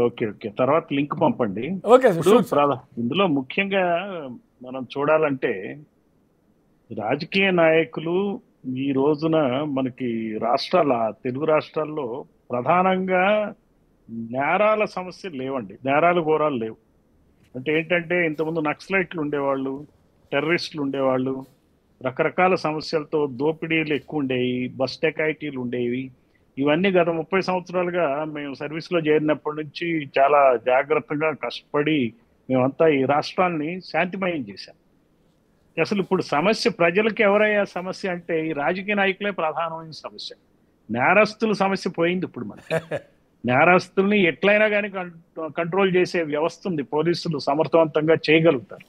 Okay okay, తర్వాత link పంపండి. Okay sir, ఇప్పుడు షూర్ సార్. ఇందులో ముఖ్యంగా మనం చూడాలంటే రాజకీయ నాయకులు ఈ రోజున మనకి తెలుగు రాష్ట్రాల్లో ప్రధానంగా నేరాల సమస్యలు లేవండి, నేరాలు ఘోరాలు లేవు. అంటే ఏంటంటే ఇంతకుముందు నక్సలైట్లు ఉండేవాళ్ళు, టెర్రరిస్టులు ఉండేవాళ్ళు, రకరకాల సమస్యలతో దోపిడీలు ఎక్కువ ఉండేవి, బస్ డెకాయిటీలు ఉండేవి. ఇవన్నీ గత 30 సంవత్సరాలుగా మేము సర్వీస్లో చేరినప్పటి నుంచి చాలా జాగ్రత్తగా కష్టపడి మేమంతా ఈ రాష్ట్రాన్ని శాంతిమయం చేశాం. అసలు ఇప్పుడు సమస్య ప్రజలకు ఎవరయ్యా సమస్య అంటే ఈ రాజకీయ నాయకులే ప్రధానమైన సమస్య. నేరస్తుల సమస్య పోయింది ఇప్పుడు మనకి. నేరస్తుల్ని ఎట్లయినా కానీ కంట్రోల్ చేసే వ్యవస్థ ఉంది, పోలీసులు సమర్థవంతంగా చేయగలుగుతారు.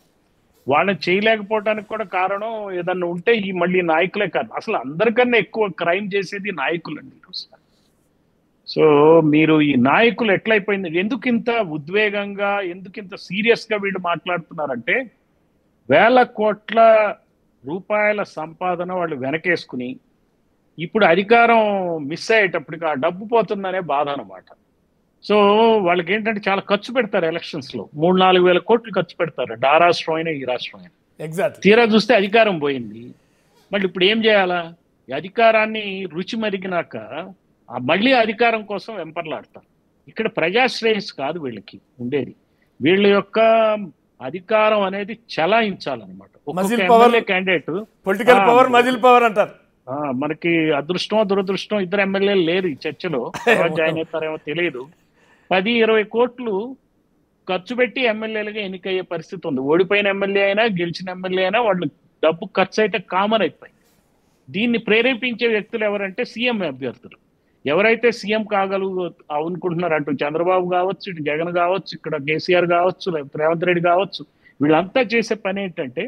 వాళ్ళని చేయలేకపోవడానికి కూడా కారణం ఏదన్నా ఉంటే ఈ మళ్ళీ నాయకులే కారణం. అసలు అందరికన్నా ఎక్కువ క్రైమ్ చేసేది నాయకులండి ఈరోజు. సో మీరు ఈ నాయకులు ఎట్లయిపోయింది, ఎందుకు ఇంత ఉద్వేగంగా, ఎందుకు ఇంత సీరియస్ గా వీళ్ళు మాట్లాడుతున్నారంటే వేల కోట్ల రూపాయల సంపాదన వాళ్ళు వెనకేసుకుని ఇప్పుడు అధికారం మిస్ అయ్యేటప్పటికి ఆ డబ్బు పోతుందనే బాధ అనమాట. సో వాళ్ళకి ఏంటంటే చాలా ఖర్చు పెడతారు ఎలక్షన్స్ లో, 3-4 వేల కోట్లు ఖర్చు పెడతారు, ఆ రాష్ట్రం అయినా ఈ రాష్ట్రం అయినా. ఎగ్జాక్ట్లీ. తీరా చూస్తే అధికారం పోయింది. మళ్ళీ ఇప్పుడు ఏం చేయాలా? ఈ అధికారాన్ని రుచి మరిగినాక మళ్ళీ అధికారం కోసం వెంపర్లాడతారు. ఇక్కడ ప్రజాశ్రేయస్ కాదు వీళ్ళకి ఉండేది, వీళ్ళ యొక్క అధికారం అనేది చలాయించాలన్నమాట. ఒక్కొక్క MLA candidate political power, muscle power అంటారు. మనకి అదృష్టం దురదృష్టం 2 ఎమ్మెల్యేలు లేరు ఈ చర్చలో, జాయిన్ అవుతారేమో తెలియదు. 10-20 కోట్లు ఖర్చు పెట్టి ఎమ్మెల్యేలుగా ఎన్నికయ్యే పరిస్థితి ఉంది. ఓడిపోయిన ఎమ్మెల్యే అయినా గెలిచిన ఎమ్మెల్యే అయినా వాళ్ళు డబ్బు ఖర్చు అయితే కామన్ అయిపోయింది. దీన్ని ప్రేరేపించే వ్యక్తులు ఎవరంటే సీఎం అభ్యర్థులు. ఎవరైతే సీఎం అనుకుంటున్నారు, అటు చంద్రబాబు కావచ్చు, ఇటు జగన్ కావచ్చు, ఇక్కడ కేసీఆర్ కావచ్చు, లేకపోతే రేవంత్ రెడ్డి కావచ్చు, వీళ్ళంతా చేసే పని ఏంటంటే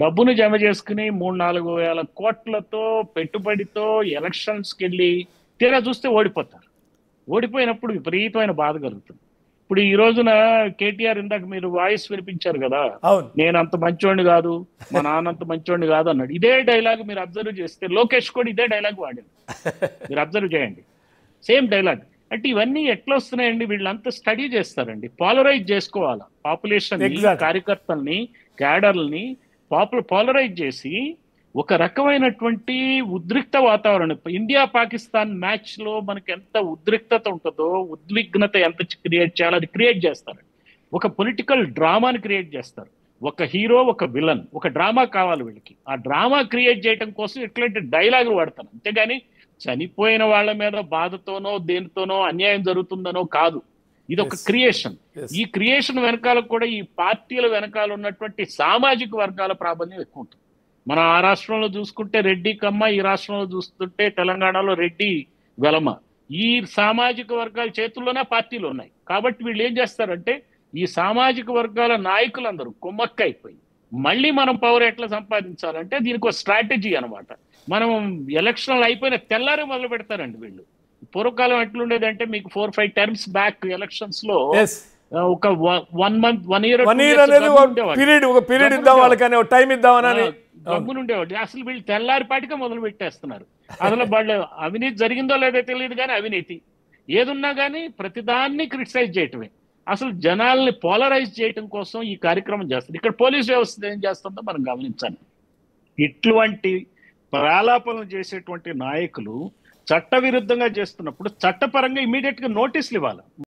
డబ్బును జమ చేసుకుని 3-4 వేల కోట్లతో పెట్టుబడితో ఎలక్షన్స్కి వెళ్ళి తీరా చూస్తే ఓడిపోతారు. ఓడిపోయినప్పుడు విపరీతమైన బాధ కలుగుతుంది. ఇప్పుడు ఈ రోజున కేటీఆర్, ఇందాక మీరు వాయిస్ వినిపించారు కదా, నేను అంత మంచోడిని కాదు, మా నాన్న అంత మంచోడిని కాదు అన్నాడు. ఇదే డైలాగ్ మీరు అబ్జర్వ్ చేస్తే లోకేష్ కూడా ఇదే డైలాగ్ వాడాడు, మీరు అబ్జర్వ్ చేయండి, సేమ్ డైలాగ్. అంటే ఇవన్నీ ఎట్లా వస్తున్నాయండి? వీళ్ళంతా స్టడీ చేస్తారండి, పాలరైజ్ చేసుకోవాలా పాపులేషన్, కార్యకర్తల్ని, క్యాడర్లని పాలరైజ్ చేసి ఒక రకమైనటువంటి ఉద్రిక్త వాతావరణం. ఇండియా పాకిస్తాన్ మ్యాచ్ లో మనకి ఎంత ఉద్రిక్తత ఉంటుందో, ఉద్విగ్నత ఎంత క్రియేట్ చేయాలో అది క్రియేట్ చేస్తారు. ఒక పొలిటికల్ డ్రామాని క్రియేట్ చేస్తారు. ఒక హీరో, ఒక విలన్, ఒక డ్రామా కావాలి వీళ్ళకి. ఆ డ్రామా క్రియేట్ చేయడం కోసం ఎట్లాంటి డైలాగులు వాడతాను, అంతేగాని చనిపోయిన వాళ్ళ మీద బాధతోనో దేనితోనో అన్యాయం జరుగుతుందనో కాదు. ఇది ఒక క్రియేషన్. ఈ క్రియేషన్ వెనకాల కూడా ఈ పార్టీల వెనకాల ఉన్నటువంటి సామాజిక వర్గాల ప్రాబల్యం ఎక్కువ ఉంటుంది. మన ఆ రాష్ట్రంలో చూసుకుంటే రెడ్డి కమ్మ, ఈ రాష్ట్రంలో చూస్తుంటే తెలంగాణలో రెడ్డి వెలమ. ఈ సామాజిక వర్గాల చేతుల్లోనే పార్టీలు ఉన్నాయి. కాబట్టి వీళ్ళు ఏం చేస్తారంటే ఈ సామాజిక వర్గాల నాయకులందరూ కుమ్మక్కైపోయి మళ్ళీ మనం పవర్ ఎట్లా సంపాదించాలంటే దీనికి ఒక స్ట్రాటజీ అనమాట. మనం ఎలక్షన్లు అయిపోయిన తెల్లారి మొదలు పెడతారండి వీళ్ళు. పూర్వకాలం ఎట్లుండేదంటే మీకు 4-5 టర్మ్స్ బ్యాక్ ఎలక్షన్స్ లో ఒక 1 మంత్ 1 ఇయర్ గమ్మునుండేవాడు. అసలు వీళ్ళు తెల్లారిపాటిగా మొదలు పెట్టేస్తున్నారు. అసలు వాళ్ళు అవినీతి జరిగిందో లేదో తెలియదు, కానీ అవినీతి ఏదున్నా కానీ ప్రతిదాన్ని క్రిటిసైజ్ చేయటమే. అసలు జనాల్ని పోలరైజ్ చేయటం కోసం ఈ కార్యక్రమం చేస్తారు. ఇక్కడ పోలీస్ వ్యవస్థ ఏం చేస్తుందో మనం గమనించాలి. ఇటువంటి ప్రలాపనలు చేసేటువంటి నాయకులు చట్టవిరుద్ధంగా చేస్తున్నప్పుడు చట్టపరంగా ఇమీడియట్ గా నోటీసులు ఇవ్వాలి.